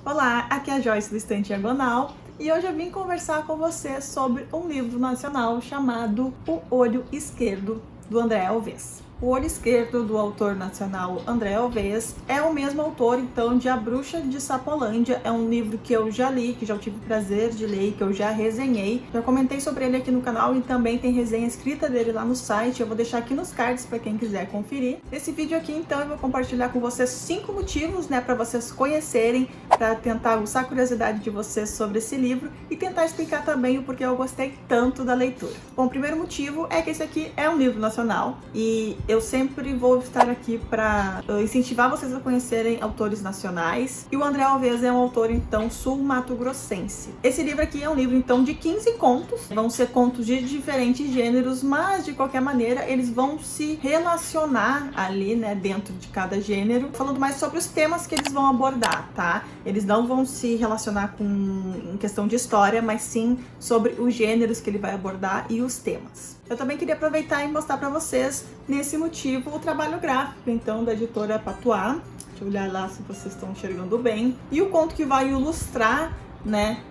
Olá, aqui é a Joyce do Estante Diagonal e hoje eu vim conversar com você sobre um livro nacional chamado O Olho Esquerdo, do André Alves. O Olho Esquerdo, do autor nacional André Alves, é o mesmo autor, então, de A Bruxa de Sapolândia. É um livro que eu já li, que já tive o prazer de ler, que eu já resenhei. Já comentei sobre ele aqui no canal e também tem resenha escrita dele lá no site. Eu vou deixar aqui nos cards para quem quiser conferir. Nesse vídeo aqui, então, eu vou compartilhar com vocês 5 motivos, para vocês conhecerem, para tentar aguçar a curiosidade de vocês sobre esse livro e tentar explicar também o porquê eu gostei tanto da leitura. Bom, o primeiro motivo é que esse aqui é um livro nacional e eu sempre vou estar aqui para incentivar vocês a conhecerem autores nacionais. E o André Alves é um autor, então, sul-mato-grossense. Esse livro aqui é um livro, então, de 15 contos. Vão ser contos de diferentes gêneros, mas, de qualquer maneira, eles vão se relacionar ali, dentro de cada gênero, falando mais sobre os temas que eles vão abordar, tá? Eles não vão se relacionar em questão de história, mas sim sobre os gêneros que ele vai abordar e os temas. Eu também queria aproveitar e mostrar para vocês, nesse motivo, o trabalho gráfico, então, da editora Patuá. Deixa eu olhar lá se vocês estão enxergando bem. E o conto que vai ilustrar,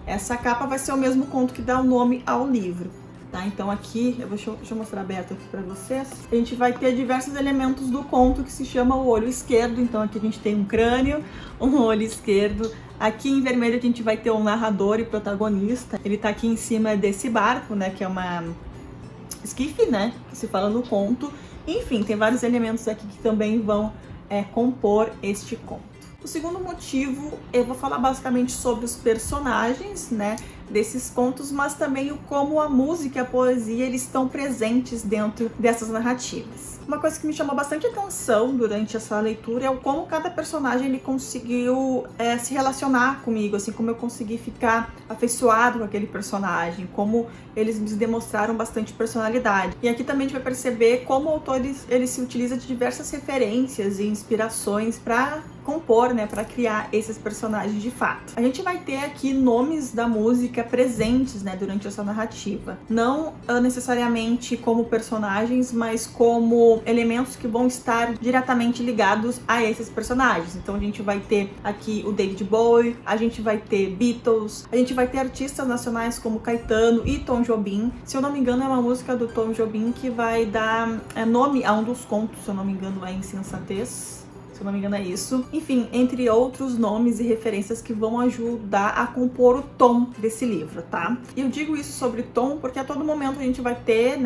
essa capa vai ser o mesmo conto que dá o nome ao livro. Tá? Então aqui, deixa eu mostrar aberto aqui para vocês. A gente vai ter diversos elementos do conto que se chama o olho esquerdo. Então aqui a gente tem um crânio, um olho esquerdo. Aqui em vermelho a gente vai ter um narrador e protagonista. Ele tá aqui em cima desse barco, que é uma esquife, que se fala no conto. Enfim, tem vários elementos aqui que também vão compor este conto. O segundo motivo, eu vou falar basicamente sobre os personagens, desses contos, mas também como a música e a poesia eles estão presentes dentro dessas narrativas. Uma coisa que me chamou bastante atenção durante essa leitura é o como cada personagem ele conseguiu se relacionar comigo, assim como eu consegui ficar afeiçoado com aquele personagem, como eles me demonstraram bastante personalidade. E aqui também a gente vai perceber como o autor ele se utiliza de diversas referências e inspirações para compor, para criar esses personagens de fato. A gente vai ter aqui nomes da música presentes, durante essa narrativa. Não necessariamente como personagens, mas como elementos que vão estar diretamente ligados a esses personagens. Então a gente vai ter aqui o David Bowie, a gente vai ter Beatles, a gente vai ter artistas nacionais como Caetano e Tom Jobim. Se eu não me engano, é uma música do Tom Jobim que vai dar nome a um dos contos, se eu não me engano, é Insensatez. Se eu não me engano é isso. Enfim, entre outros nomes e referências que vão ajudar a compor o tom desse livro, tá? E eu digo isso sobre tom porque a todo momento a gente vai ter,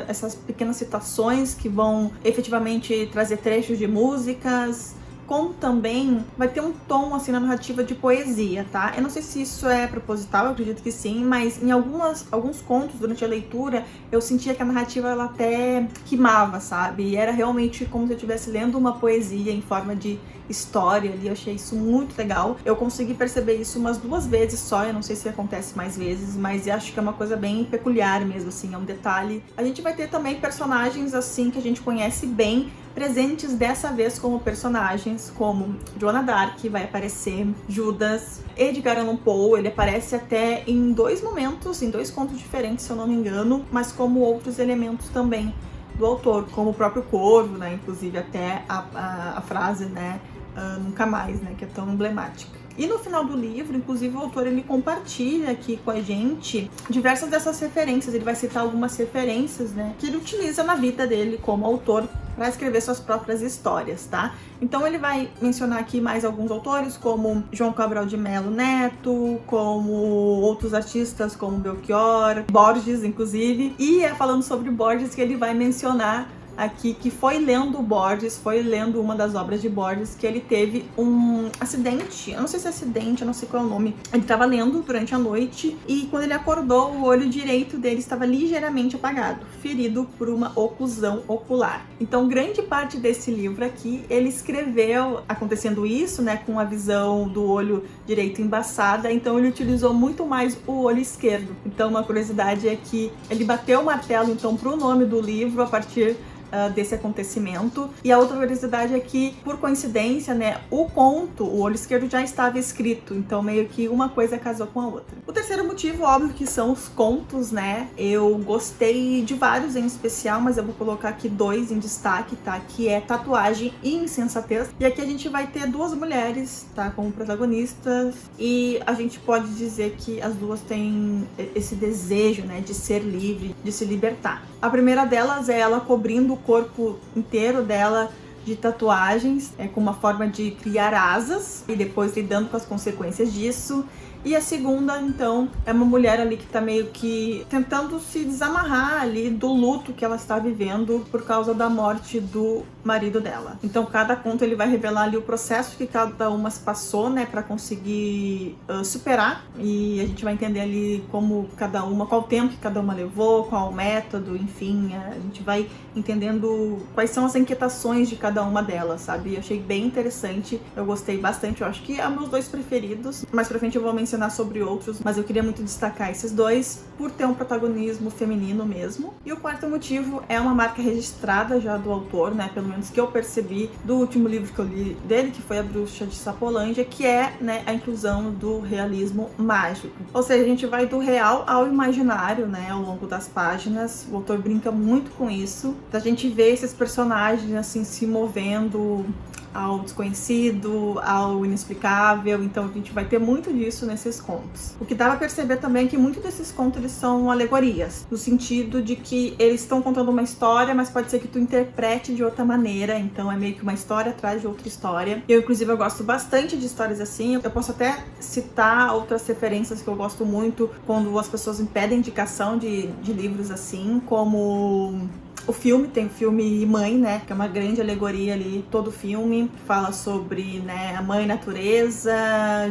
essas pequenas citações que vão efetivamente trazer trechos de músicas, como também vai ter um tom assim na narrativa de poesia, tá? Eu não sei se isso é proposital, eu acredito que sim, mas em alguns contos durante a leitura eu sentia que a narrativa ela até queimava, sabe? E era realmente como se eu estivesse lendo uma poesia em forma de história ali. Eu achei isso muito legal. Eu consegui perceber isso umas 2 vezes só, eu não sei se acontece mais vezes, mas eu acho que é uma coisa bem peculiar mesmo, assim, é um detalhe. A gente vai ter também personagens assim que a gente conhece bem, presentes dessa vez como personagens, como Joana d'Arc, vai aparecer Judas, Edgar Allan Poe, ele aparece até em 2 momentos, em 2 contos diferentes, se eu não me engano, mas como outros elementos também do autor, como o próprio corvo, inclusive até a frase, nunca mais, que é tão emblemática. E no final do livro, inclusive, o autor ele compartilha aqui com a gente diversas dessas referências. Ele vai citar algumas referências, que ele utiliza na vida dele como autor para escrever suas próprias histórias, tá? Então ele vai mencionar aqui mais alguns autores, como João Cabral de Melo Neto, como outros artistas como Belchior, Borges, inclusive. E é falando sobre Borges que ele vai mencionar aqui que foi lendo Borges, foi lendo uma das obras de Borges, que ele teve um acidente, eu não sei se é acidente, eu não sei qual é o nome. Ele estava lendo durante a noite e quando ele acordou, o olho direito dele estava ligeiramente apagado, ferido por uma oclusão ocular. Então, grande parte desse livro aqui, ele escreveu acontecendo isso, com a visão do olho direito embaçada, então ele utilizou muito mais o olho esquerdo. Então, uma curiosidade é que ele bateu o martelo, então, para o nome do livro a partir desse acontecimento. E a outra curiosidade é que, por coincidência, né, o conto, O Olho Esquerdo, já estava escrito, então meio que uma coisa casou com a outra. O terceiro motivo, óbvio, que são os contos, né? Eu gostei de vários em especial, mas eu vou colocar aqui 2 em destaque, tá? Que é Tatuagem e Insensatez. E aqui a gente vai ter 2 mulheres, tá? Como protagonistas, e a gente pode dizer que as duas têm esse desejo, né? De ser livre, de se libertar. A primeira delas é ela cobrindo o corpo inteiro dela de tatuagens, com uma forma de criar asas e depois lidando com as consequências disso. E a segunda, então, é uma mulher ali que tá meio que tentando se desamarrar ali do luto que ela está vivendo por causa da morte do marido dela. Então, cada conto ele vai revelar ali o processo que cada uma se passou, né, pra conseguir superar. E a gente vai entender ali como cada uma, qual tempo que cada uma levou, qual o método, enfim. A gente vai entendendo quais são as inquietações de cada uma delas, sabe? Eu achei bem interessante, eu gostei bastante. Eu acho que é meus 2 preferidos. Mais pra frente eu vou mencionar sobre outros, mas eu queria muito destacar esses 2 por ter um protagonismo feminino mesmo. E o quarto motivo é uma marca registrada já do autor, né, pelo menos que eu percebi do último livro que eu li dele, que foi A Bruxa de Sapolândia, que é, né, a inclusão do realismo mágico. Ou seja, a gente vai do real ao imaginário, né, ao longo das páginas. O autor brinca muito com isso, da gente ver esses personagens assim se movendo ao desconhecido, ao inexplicável. Então a gente vai ter muito disso nesses contos. O que dá pra perceber também é que muitos desses contos eles são alegorias, no sentido de que eles estão contando uma história, mas pode ser que tu interprete de outra maneira. Então é meio que uma história atrás de outra história. Inclusive eu gosto bastante de histórias assim. Eu posso até citar outras referências que eu gosto muito quando as pessoas me pedem indicação de livros assim, como o filme, tem o filme Mãe, né, que é uma grande alegoria ali, todo o filme fala sobre, né, a mãe natureza,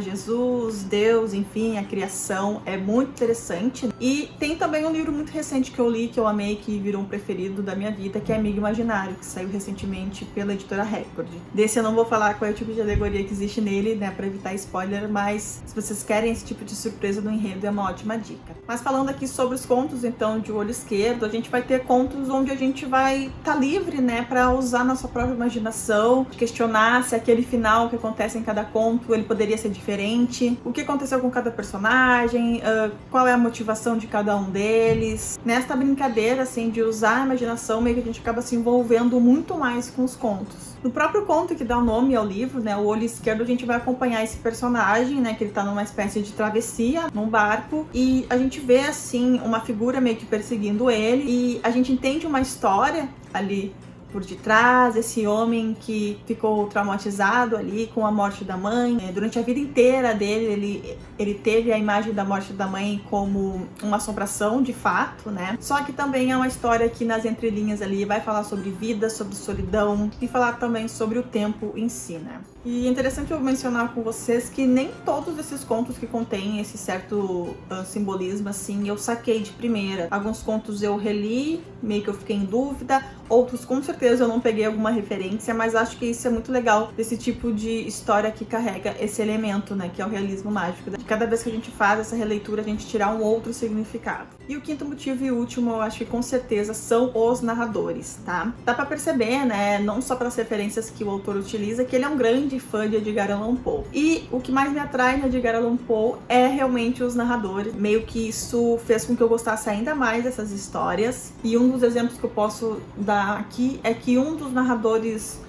Jesus, Deus, enfim, a criação, é muito interessante. E tem também um livro muito recente que eu li, que eu amei, que virou um preferido da minha vida, que é Amigo Imaginário, que saiu recentemente pela editora Record. Desse eu não vou falar qual é o tipo de alegoria que existe nele, né, pra evitar spoiler, mas se vocês querem esse tipo de surpresa no enredo, é uma ótima dica. Mas falando aqui sobre os contos, então, de O Olho Esquerdo, a gente vai ter contos onde a gente vai estar livre, né, para usar nossa própria imaginação, questionar se aquele final que acontece em cada conto ele poderia ser diferente, o que aconteceu com cada personagem, qual é a motivação de cada um deles. Nesta brincadeira, assim, de usar a imaginação, meio que a gente acaba se envolvendo muito mais com os contos. No próprio conto que dá o nome ao livro, né, O Olho Esquerdo, a gente vai acompanhar esse personagem, né, que ele tá numa espécie de travessia, num barco, e a gente vê, assim, uma figura meio que perseguindo ele, e a gente entende uma história ali por detrás, esse homem que ficou traumatizado ali com a morte da mãe. Durante a vida inteira dele, ele teve a imagem da morte da mãe como uma assombração de fato, né? Só que também é uma história que nas entrelinhas ali vai falar sobre vida, sobre solidão e falar também sobre o tempo em si, né? E é interessante eu mencionar com vocês que nem todos esses contos que contêm esse certo simbolismo, assim, eu saquei de primeira. Alguns contos eu reli, meio que eu fiquei em dúvida. Outros, com certeza, eu não peguei alguma referência, mas acho que isso é muito legal desse tipo de história que carrega esse elemento, né, que é o realismo mágico. De cada vez que a gente faz essa releitura, a gente tirar um outro significado. E o quinto motivo e último, eu acho que com certeza são os narradores, tá? Dá pra perceber, né, não só pelas referências que o autor utiliza, que ele é um grande fã de Edgar Allan Poe. E o que mais me atrai no Edgar Allan Poe é realmente os narradores. Meio que isso fez com que eu gostasse ainda mais dessas histórias. E um dos exemplos que eu posso dar aqui é que um dos narradores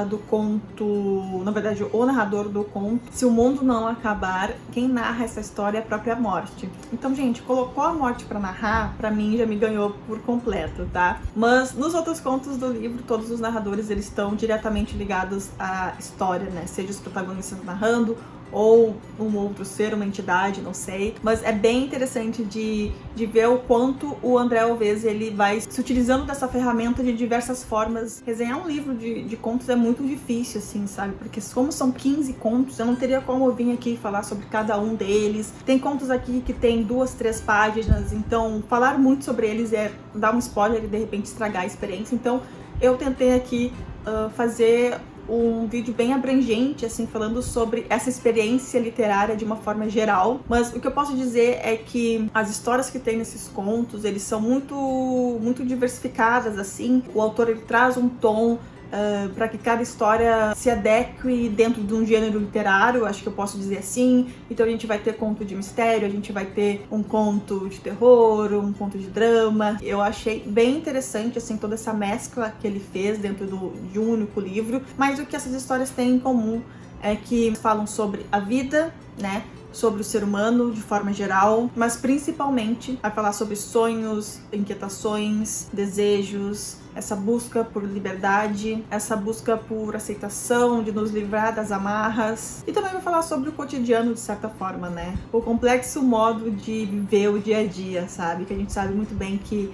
do conto, na verdade, o narrador do conto, se o mundo não acabar, quem narra essa história é a própria morte. Então, gente, colocou a morte pra narrar, pra mim já me ganhou por completo, tá? Mas nos outros contos do livro, todos os narradores, eles estão diretamente ligados à história, né? Seja os protagonistas narrando, ou um outro ser, uma entidade, não sei. Mas é bem interessante de ver o quanto o André Alvese ele vai se utilizando dessa ferramenta de diversas formas. Resenhar um livro de contos é muito difícil, assim, sabe? Porque como são 15 contos, eu não teria como vir aqui falar sobre cada um deles. Tem contos aqui que tem 2, 3 páginas, então falar muito sobre eles é dar um spoiler e de repente estragar a experiência. Então eu tentei aqui fazer um vídeo bem abrangente, assim, falando sobre essa experiência literária de uma forma geral, mas o que eu posso dizer é que as histórias que tem nesses contos, eles são muito diversificadas, assim. O autor, ele traz um tom para que cada história se adeque dentro de um gênero literário, acho que eu posso dizer assim. Então a gente vai ter conto de mistério, a gente vai ter um conto de terror, um conto de drama. Eu achei bem interessante, assim, toda essa mescla que ele fez dentro de um único livro, mas o que essas histórias têm em comum é que falam sobre a vida, né? Sobre o ser humano de forma geral, mas principalmente vai falar sobre sonhos, inquietações, desejos, essa busca por liberdade, essa busca por aceitação, de nos livrar das amarras. E também vai falar sobre o cotidiano, de certa forma, né? O complexo modo de viver o dia a dia, sabe? Que a gente sabe muito bem que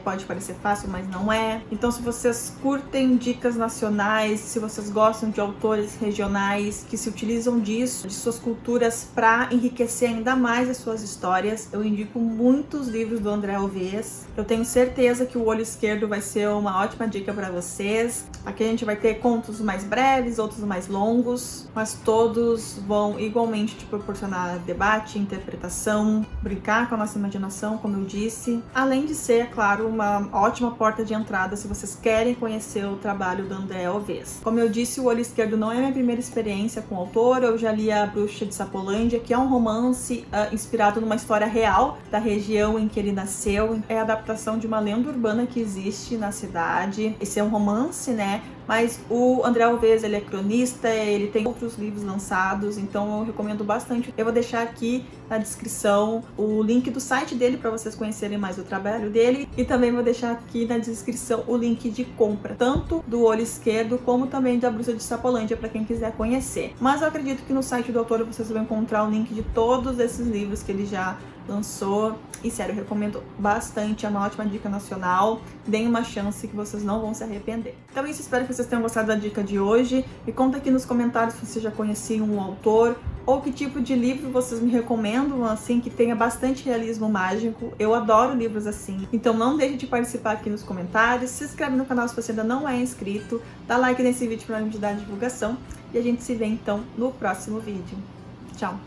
pode parecer fácil, mas não é. Então, se vocês curtem dicas nacionais, se vocês gostam de autores regionais que se utilizam disso, de suas culturas, para enriquecer ainda mais as suas histórias, eu indico muitos livros do André Alves. Eu tenho certeza que O Olho Esquerdo vai ser uma ótima dica para vocês. Aqui a gente vai ter contos mais breves, outros mais longos, mas todos vão igualmente te proporcionar debate, interpretação, brincar com a nossa imaginação, como eu disse, além de ser, é claro, uma ótima porta de entrada se vocês querem conhecer o trabalho do André Alves. Como eu disse, O Olho Esquerdo não é minha primeira experiência com o autor. Eu já li A Bruxa de Sapolândia, que é um romance inspirado numa história real da região em que ele nasceu. É a adaptação de uma lenda urbana que existe na cidade. Esse é um romance, né? Mas o André Alves, ele é cronista, ele tem outros livros lançados, então eu recomendo bastante. Eu vou deixar aqui na descrição o link do site dele para vocês conhecerem mais o trabalho dele, e também vou deixar aqui na descrição o link de compra, tanto do Olho Esquerdo como também da Bruxa de Sapolândia, para quem quiser conhecer. Mas eu acredito que no site do autor vocês vão encontrar o link de todos esses livros que ele já lançou, e sério, eu recomendo bastante, é uma ótima dica nacional. Deem uma chance que vocês não vão se arrepender. Então é isso, espero que vocês tenham gostado da dica de hoje. Me conta aqui nos comentários se vocês já conheciam um autor, ou que tipo de livro vocês me recomendam, assim, que tenha bastante realismo mágico. Eu adoro livros assim, então não deixe de participar aqui nos comentários. Se inscreve no canal se você ainda não é inscrito, dá like nesse vídeo para me ajudar a divulgação, e a gente se vê então no próximo vídeo. Tchau!